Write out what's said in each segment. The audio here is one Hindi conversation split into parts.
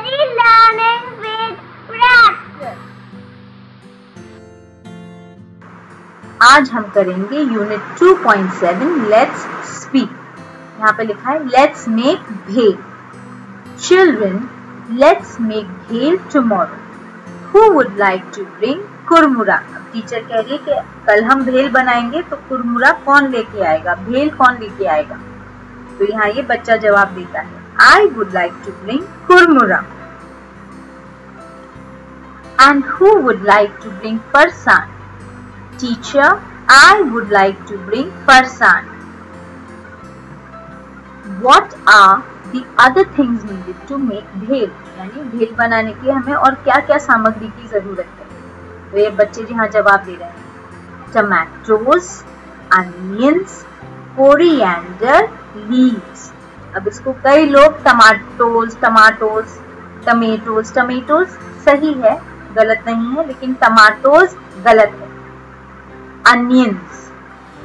Story learning with practice. आज हम करेंगे यूनिट 2.7 लेट्स स्पीक। यहाँ पे लिखा है let's make bhel. Children, let's make bhel tomorrow. Who would like to bring kurmura. Teacher कह रही है कि कल हम भेल बनाएंगे तो कुरमुरा कौन लेके आएगा, भेल कौन लेके आएगा। तो यहाँ ये बच्चा जवाब देता है I would like to bring kurmura. And who would like to bring farsan. Teacher, I would like to bring farsan. What are the other things needed to make bhel? यानी भेल बनाने के लिए हमें और क्या क्या सामग्री की जरूरत है। तो ये बच्चे यहाँ जवाब दे रहे हैं टमाटोज, अनियंस, कोरिएंडर, लीव्स। अब इसको कई लोग टमेटोज सही है, गलत नहीं है, लेकिन टमाटोज गलत है।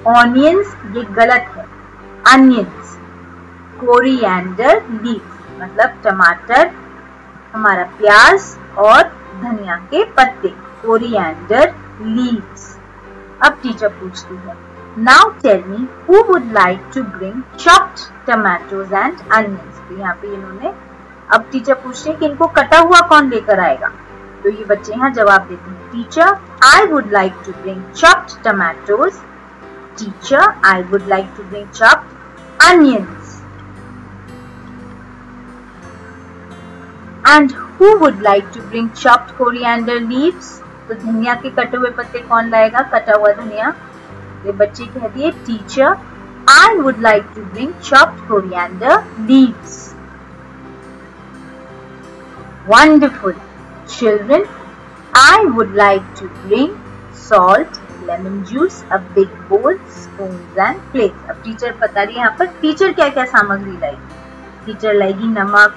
ऑनियंस ये गलत है, अनियंस। कोरिएंडर लीव्स मतलब टमाटर, हमारा प्याज और धनिया के पत्ते, कोरिएंडर लीव्स। अब टीचर पूछती है now tell me who would like to bring chopped tomatoes and onions. तो यहाँ पे इन्होंने अब टीचर पूछते हैं कि इनको कटा हुआ कौन लेकर आएगा। तो ये बच्चे यहाँ जवाब देते हैं teacher I would like to bring chopped tomatoes. Teacher I would like to bring chopped onions. And who would like to bring chopped coriander leaves. तो धनिया के कटे हुए पत्ते कौन लाएगा, कटा हुआ धनिया। ये बच्चे कह दिए teacher I would like to bring chopped coriander leaves. Wonderful. Children, I would like to bring salt, lemon juice, a big bowl, spoons and plates. अब टीचर बता रही है यहाँ पर टीचर क्या क्या सामग्री लाएगी। टीचर लाएगी नमक,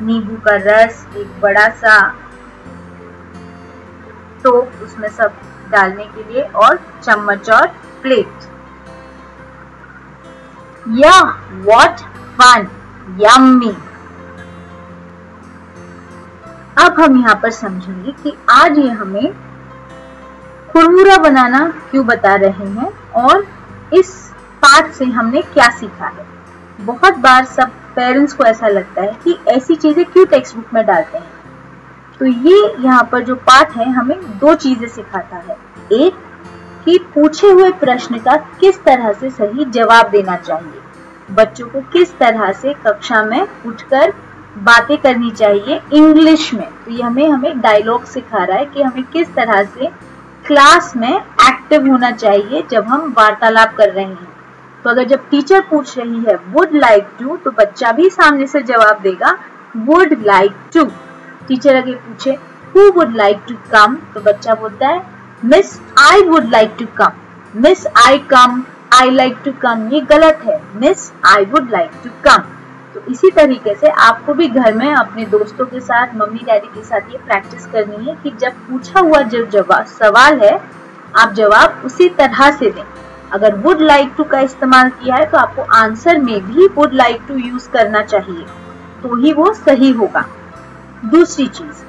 नींबू का रस, एक बड़ा सा टोप उसमें सब डालने के लिए, और चम्मच और plate. Yeah, what fun! Yummy! अब हम यहाँ पर समझेंगे कि आज ये हमें कुरमुरा बनाना क्यों बता रहे हैं और इस पाठ से हमने क्या सीखा है। बहुत बार सब पेरेंट्स को ऐसा लगता है कि ऐसी चीजें क्यों टेक्स्ट बुक में डालते हैं। तो ये यहाँ पर जो पाठ है हमें दो चीजें सिखाता है। एक कि पूछे हुए प्रश्न का किस तरह से सही जवाब देना चाहिए, बच्चों को किस तरह से कक्षा में उठकर बातें करनी चाहिए इंग्लिश में। तो ये हमें डायलॉग सिखा रहा है कि हमें किस तरह से क्लास में एक्टिव होना चाहिए जब हम वार्तालाप कर रहे हैं। तो अगर जब टीचर पूछ रही है वुड लाइक टू, तो बच्चा भी सामने से जवाब देगा वुड लाइक टू। टीचर अगर पूछे who would like to come, तो बच्चा बोलता है miss I would like to come. Miss I come, I like to come ये गलत है, miss I would like to come. तो इसी तरीके से आपको भी घर में अपने दोस्तों के साथ, मम्मी डैडी के साथ ये प्रैक्टिस करनी है कि जब पूछा हुआ जो सवाल है आप जवाब उसी तरह से दें। अगर वुड लाइक टू का इस्तेमाल किया है तो आपको आंसर में भी वुड लाइक टू यूज करना चाहिए, तो ही वो सही होगा। दूसरी चीज,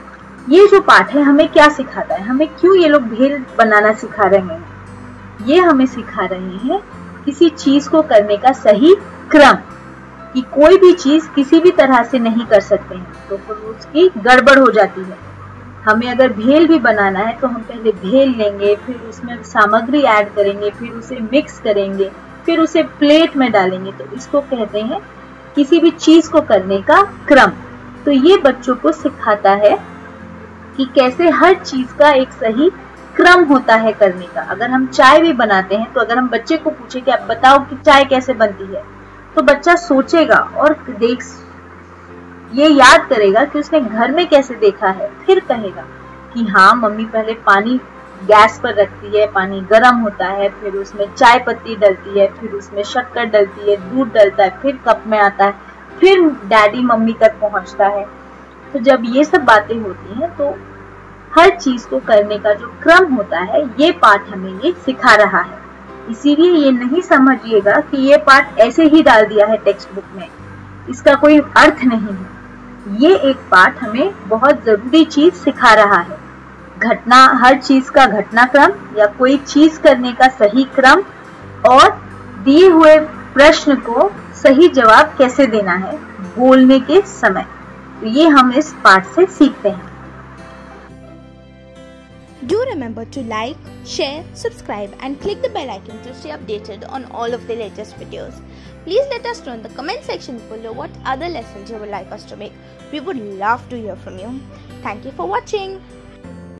ये जो पाठ है हमें क्या सिखाता है, हमें क्यों ये लोग भेल बनाना सिखा रहे हैं। ये हमें सिखा रहे हैं किसी चीज को करने का सही क्रम, कि कोई भी चीज किसी भी तरह से नहीं कर सकते हैं तो फिर उसकी गड़बड़ हो जाती है। हमें अगर भेल भी बनाना है तो हम पहले भेल लेंगे, फिर उसमें सामग्री ऐड करेंगे, फिर उसे मिक्स करेंगे, फिर उसे प्लेट में डालेंगे। तो इसको कहते हैं किसी भी चीज को करने का क्रम। तो ये बच्चों को सिखाता है कि कैसे हर चीज का एक सही क्रम होता है करने का। अगर हम चाय भी बनाते हैं तो अगर हम बच्चे को पूछे कि आप बताओ कि चाय कैसे बनती है, तो बच्चा सोचेगा और ये याद करेगा कि उसने घर में कैसे देखा है, फिर कहेगा कि हाँ मम्मी पहले पानी गैस पर रखती है, पानी गर्म होता है, फिर उसमें चाय पत्ती डलती है, फिर उसमें शक्कर डलती है, दूध डलता है, फिर कप में आता है, फिर डैडी मम्मी तक पहुंचता है। तो जब ये सब बातें होती हैं तो हर चीज को करने का जो क्रम होता है ये पाठ हमें ये सिखा रहा है। इसीलिए ये नहीं समझिएगा कि ये पाठ ऐसे ही डाल दिया है टेक्स्ट बुक में, इसका कोई अर्थ नहीं है। ये एक पाठ हमें बहुत जरूरी चीज सिखा रहा है। घटना, हर चीज का घटनाक्रम या कोई चीज करने का सही क्रम और दिए हुए प्रश्न को सही जवाब कैसे देना है बोलने के समय। तो ये हम इस पाठ से सीखते हैं। Do remember to like, share, subscribe and click the bell icon to stay updated on all of the latest videos. Please let us know in the comment section below what other lessons you would like us to make. We would love to hear from you. Thank you for watching.